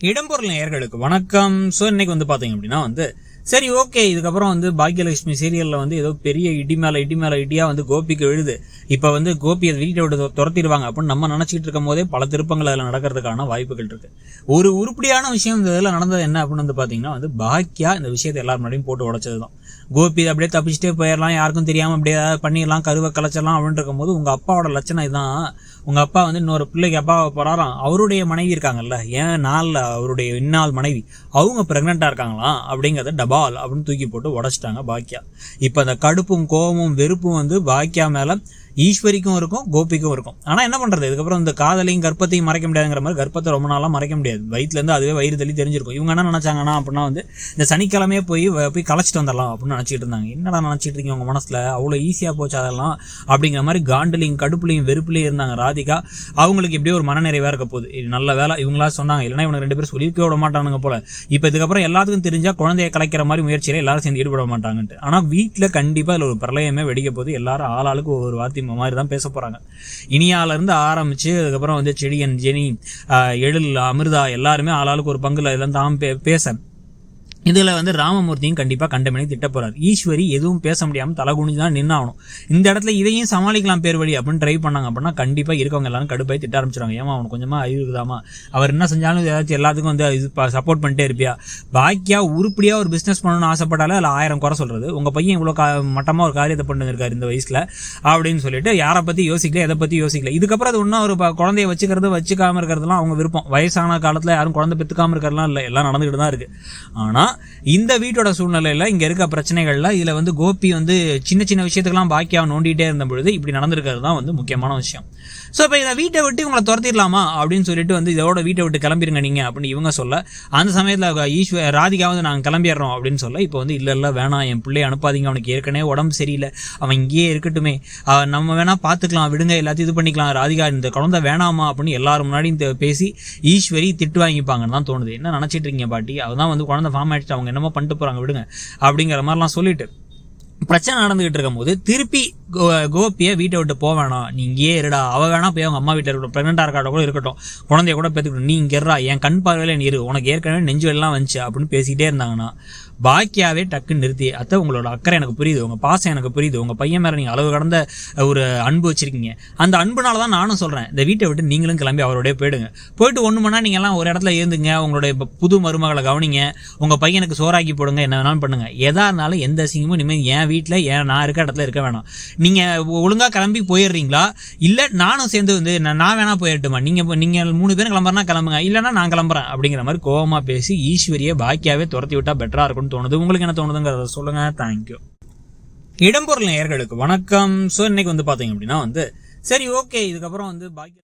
இடம்பொருள் நேயர்களுக்கு வணக்கம். ஸோ இன்னைக்கு பார்த்தீங்க அப்படின்னா சரி ஓகே, இதுக்கப்புறம் பாக்யலட்சுமி சீரியலில் ஏதோ பெரிய இடி மேலே இடியாக கோபிக்கு எழுது. இப்போ கோபி அதை வீட்டை விட்டு துரத்திடுவாங்க அப்படின்னு நம்ம நினச்சிக்கிட்டு இருக்கும் போதே பல திருப்பங்கள் அதில் நடக்கிறதுக்கான வாய்ப்புகள் இருக்குது. ஒரு உருப்படியான விஷயம் இந்த இதில் நடந்தது என்ன அப்படின்னு பார்த்தீங்கன்னா பாக்கியா இந்த விஷயத்தை எல்லாரும் முன்னாடியும் போட்டு உடைச்சது தான். கோபி அப்படியே தப்பிச்சுட்டே போயிடலாம், யாருக்கும் தெரியாமல் அப்படியே பண்ணிடலாம், கருவை கலைச்சிடலாம் அப்படின்னு இருக்கும்போது உங்கள் அப்பாவோட லட்சணம் இதுதான். உங்கள் அப்பா இன்னொரு பிள்ளைக்கு அப்பாவை போகிறாராம். அவருடைய மனைவி இருக்காங்கல்ல, ஏன் நாளில் அவருடைய இந்நாள் மனைவி அவங்க ப்ரெக்னெண்ட்டாக இருக்காங்களாம் அப்படிங்கிறத டபால் அப்படின்னு தூக்கி போட்டு உடச்சிட்டாங்க பாக்கியா. இப்போ அந்த கடுப்பும் கோபமும் வெறுப்பும் பாக்கியா மேலே ஈஸ்வரிக்கும் இருக்கும், கோபிக்கும் இருக்கும். ஆனால் என்ன பண்ணுறது, இதுக்கப்புறம் இந்த காதலையும் கர்ப்பத்தையும் மறைக்க முடியாதுங்கிற மாதிரி கர்ப்பத்தை ரொம்ப நாளாக மறைக்க முடியாது. வயிற்றுலேருந்து அதுவே வயிறு தள்ளி தெரிஞ்சிருக்கும். இவங்க என்ன நினச்சாங்கன்னா அப்படின்னா இந்த சனிக்கிழமையே போய் கலைச்சிட்டு வந்துடலாம் அப்படின்னு நினச்சிட்டு இருந்தாங்க. என்னடா நினச்சிட்டு இருக்கீங்க உங்கள் மனசில், அவ்வளோ ஈஸியாக போச்சு அதெல்லாம் அப்படிங்கிற மாதிரி காண்டுலையும் கடுப்புலையும் வெறுப்புலையும் இருந்தாங்க ராதிகா. அவங்களுக்கு எப்படியோ ஒரு மனநிறைவாக இருக்க போகுது. இது நல்ல வேலை இவங்களா சொன்னாங்க, இல்லைன்னா இவங்க 2 பேரும் சொல்லியிருக்க விட மாட்டானுங்க போல. இப்போ இதுக்கப்புறம் எல்லாத்துக்கும் தெரிஞ்சால் குழந்தைய கலைக்கிற மாதிரி முயற்சியில் எல்லாரும் சேர்ந்து ஈடுபட மாட்டாங்கன்ட்டு. ஆனால் வீட்டில் கண்டிப்பாக அதில் ஒரு பிரளயமே வெடிக்க போகுது. எல்லாரும் ஆளாளுக்கு ஒவ்வொரு வார்த்தை மாதிரி தான் பேச போறாங்க. இனியால இருந்து ஆரம்பிச்சு அதுக்கப்புறம் செடியன், ஜெனி, எழில், அமிர்தா எல்லாருமே ஆளாளுக்கு ஒரு பங்குல இதெல்லாம் தான் பேச. இதில் ராமமூர்த்தியும் கண்டிப்பாக கண்டமணி திட்ட போறாரு. ஈஸ்வரி எதுவும் பேச முடியாமல் தலை குனிஞ்சு தான் நின்னாகணும். இந்த இடத்துல இதையும் சமாளிக்கலாம் பேர் வழி அப்படின்னு ட்ரை பண்ணாங்க அப்படின்னா கண்டிப்பாக இருக்கவங்க எல்லாரும் கடுப்பாய் திட்ட ஆரம்பிச்சிருவாங்க. ஏமா அவனுக்கு கொஞ்சமாக அறிவுதாமா, அவர் என்ன செஞ்சாலும் ஏதாச்சும் எல்லாத்துக்கும் இது சப்போர்ட் பண்ணிட்டே இருப்பியா. பாக்கியா உருப்படியாக ஒரு பிஸ்னஸ் பண்ணணும்னு ஆசைப்பட்டாலே அதில் 1000 குறை சொல்றது. உங்கள் பையன் இவ்வளோ மட்டமாக ஒரு காரியத்தை பண்ணிருக்காரு இந்த வயசில் அப்படின்னு சொல்லிட்டு யாரை பற்றி யோசிக்கல, எதை பற்றி யோசிக்கல. இதுக்கப்புறம் அது இன்னும் ஒரு குழந்தைய வச்சுக்காம இருக்கிறதுலாம் அவங்க விருப்பம். வயசான காலத்தில் யாரும் குழந்தை பெற்றுக்காம இருக்கிறதுலாம் இல்லை, எல்லாம் நடந்துகிட்டு தான் இருக்கு. ஆனால் இந்த வீட்டோட சூழ்நிலையில இங்க இருக்க பிரச்சனைகள்ல இதுல கோபி சின்ன சின்ன விஷயத்துக்கெல்லாம் பாக்கியா நோண்டிட்டே இருந்த பொழுது இப்படி நடந்திருக்கிறது தான் முக்கியமான விஷயம். ஸோ இப்போ இதை வீட்டை விட்டு இவங்களை துரத்திடலாமா அப்படின்னு சொல்லிட்டு இதோட வீட்டை விட்டு கிளம்பிடுங்க நீங்க அப்படின்னு இவங்க சொல்ல, அந்த சமயத்தில் ராதிகா நாங்கள் கிளம்பிடுறோம் அப்படின்னு சொல்ல, இப்போ இல்லை வேணாம், என் பிள்ளைய அனுப்பாதீங்க, அவனுக்கு ஏற்கனவே உடம்பு சரியில்லை, அவன் இங்கேயே இருக்கட்டுமே, நம்ம வேணா பார்த்துக்கலாம், விடுங்க, எல்லாத்தையும் இது பண்ணிக்கலாம், ராதிகா இந்த குழந்தை வேணாமா அப்படின்னு எல்லாரும் முன்னாடியும் பேசி ஈஸ்வரி திட்டு வாங்கிப்பாங்கன்னு தான் தோணுது. என்ன நினச்சிட்டு இருக்கீங்க பாட்டி, அதுதான் குழந்தை ஃபார்ம் ஆயிடுச்சு, அவங்க என்னமோ பண்ணிட்டு போறாங்க, விடுங்க அப்படிங்கிற மாதிரிலாம் சொல்லிட்டு பிரச்சனை நடந்துகிட்டு இருக்கும் போது திருப்பி கோபியை வீட்டை விட்டு போவேணாம், நீ இங்கேயே இருடா, அவ வேணா போய் அவங்க அம்மா வீட்டில் இருக்கட்டும், ப்ரெக்னெண்டாக இருக்காட்ட கூட இருக்கட்டும், குழந்தைய கூட பெற்றுக்கட்டும், நீ இங்கே இருடா, என் கண் பார்வையில நீ இரு, உனக்கு ஏற்கனவே நெஞ்சு எல்லாம் வந்துச்சு அப்படின்னு பேசிக்கிட்டே இருந்தாங்கன்னா பாக்கியாவே டக்குன்னு நிறுத்தி, அத்தை உங்களோட அக்கறை எனக்கு புரியுது, உங்கள் பாசம் எனக்கு புரியுது, உங்கள் பையன் மேலே நீங்கள் அளவு கடந்த ஒரு அன்பு வச்சிருக்கீங்க, அந்த அன்புனால தான் நானும் சொல்கிறேன், இந்த வீட்டை விட்டு நீங்களும் கிளம்பி அவரோடய போயிட்டு 1 மணி நேரம் நீங்கள் எல்லாம் ஒரு இடத்துல இருந்துங்க, உங்களுடைய புது மருமகளை கவனிங்க, உங்கள் பையனுக்கு சோறாக்கி போடுங்க, என்ன வேணாலும் பண்ணுங்க, எதா இருந்தாலும் எந்த அசிங்கமும் இனிமேல் என் வீட்டில் நான் இருக்க இடத்துல இருக்க வேணாம். நீங்கள் ஒழுங்காக கிளம்பி போயிடுறீங்களா, இல்லை நானும் சேர்ந்து நான் வேணா போயிட்டுமா, நீங்கள் 3 பேரும் கிளம்புறனா கிளம்புங்க, இல்லைன்னா நான் கிளம்புறேன் அப்படிங்கிற மாதிரி கோவமாக பேசி ஈஸ்வரியை பாக்கியாவே துரத்தி விட்டா பெட்டராக இருக்கும்னு தோணுது. உங்களுக்கு என்ன தோணுதுங்கிறத சொல்லுங்க. தேங்க்யூ. இடம்பொருள் நேயர்களுக்கு வணக்கம். ஸோ இன்னைக்கு பார்த்தீங்க அப்படின்னா சரி ஓகே, இதுக்கப்புறம் பாக்கிய